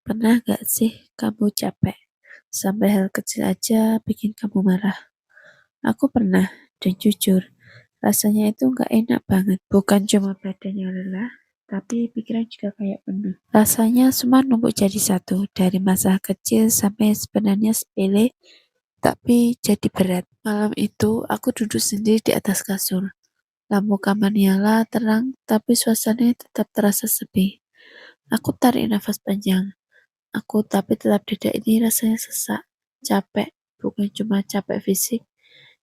Pernah gak sih kamu capek sampai hal kecil aja bikin kamu marah? Aku pernah, dan jujur, rasanya itu gak enak banget. Bukan cuma badan yang lelah, tapi pikiran juga kayak penuh. Rasanya semua numpuk jadi satu, dari masalah kecil sampai sebenarnya sepele, tapi jadi berat. Malam itu aku duduk sendiri di atas kasur. Lampu kamar nyala terang, tapi suasananya tetap terasa sepi. Aku tarik nafas panjang. Tapi tetap dada ini rasanya sesak, capek, bukan cuma capek fisik,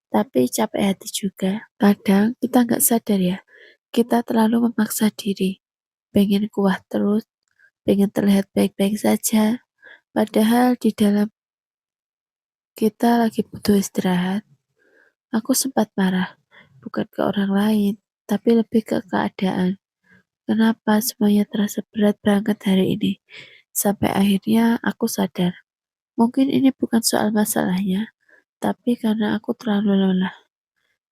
tapi capek hati juga. Kadang kita nggak sadar ya, kita terlalu memaksa diri, pengen kuat terus, pengen terlihat baik-baik saja, padahal di dalam kita lagi butuh istirahat. Aku sempat marah, bukan ke orang lain, tapi lebih ke keadaan. Kenapa semuanya terasa berat banget hari ini? Sampai akhirnya aku sadar. Mungkin ini bukan soal masalahnya, tapi karena aku terlalu lelah.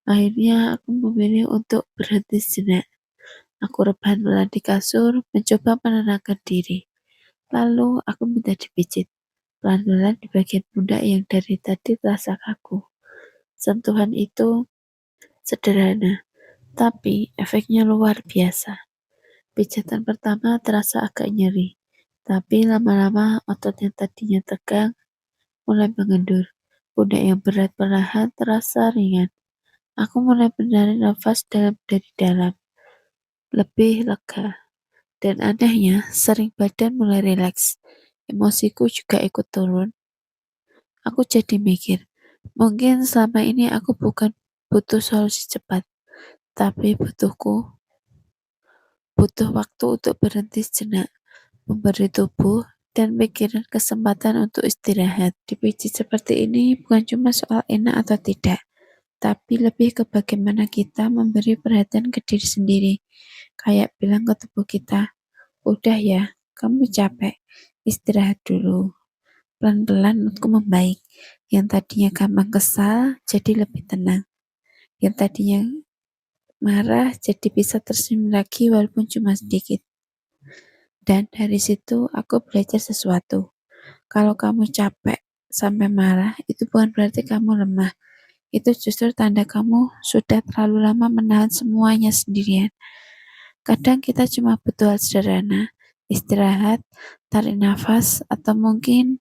Akhirnya aku memilih untuk berhenti sejenak. Aku rebahan pelan di kasur, mencoba menenangkan diri. Lalu aku minta dipijit, pelan-pelan di bagian pundak yang dari tadi terasa kaku. Sentuhan itu sederhana, tapi efeknya luar biasa. Pijatan pertama terasa agak nyeri, tapi lama-lama otot yang tadinya tegang mulai mengendur. Pundak yang berat perlahan terasa ringan. Aku mulai menarik nafas dalam dari dalam, lebih lega. Dan anehnya, sering badan mulai rileks. Emosiku juga ikut turun. Aku jadi mikir, mungkin selama ini aku bukan butuh solusi cepat, tapi butuh waktu untuk berhenti sejenak, memberi tubuh dan pikiran kesempatan untuk istirahat. Dipijit seperti ini bukan cuma soal enak atau tidak, tapi lebih ke bagaimana kita memberi perhatian ke diri sendiri. Kayak bilang ke tubuh kita, udah ya, kamu capek, istirahat dulu. Pelan-pelan moodku membaik. Yang tadinya gampang kesal, jadi lebih tenang. Yang tadinya marah, jadi bisa tersenyum lagi walaupun cuma sedikit. Dan dari situ aku belajar sesuatu. Kalau kamu capek sampai marah, itu bukan berarti kamu lemah. Itu justru tanda kamu sudah terlalu lama menahan semuanya sendirian. Kadang kita cuma butuh hal sederhana, istirahat, tarik nafas, atau mungkin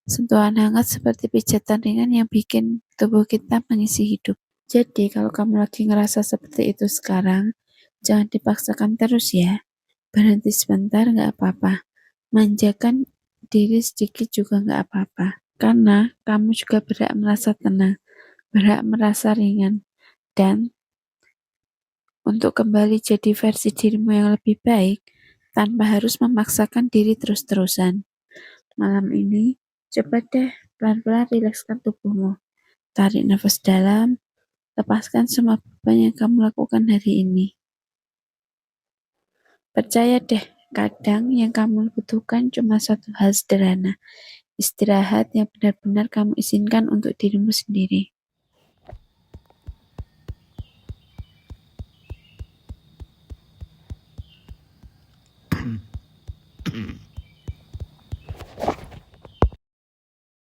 sentuhan hangat seperti pijatan ringan yang bikin tubuh kita mengisi hidup. Jadi kalau kamu lagi ngerasa seperti itu sekarang, jangan dipaksakan terus ya. Berhenti sebentar nggak apa-apa. Manjakan diri sedikit juga nggak apa-apa. Karena kamu juga berhak merasa tenang, berhak merasa ringan, dan untuk kembali jadi versi dirimu yang lebih baik tanpa harus memaksakan diri terus-terusan. Malam ini, coba deh pelan-pelan rilekskan tubuhmu. Tarik nafas dalam, lepaskan semua beban yang kamu lakukan hari ini. Percaya deh, kadang yang kamu butuhkan cuma satu hal sederhana, istirahat yang benar-benar kamu izinkan untuk dirimu sendiri.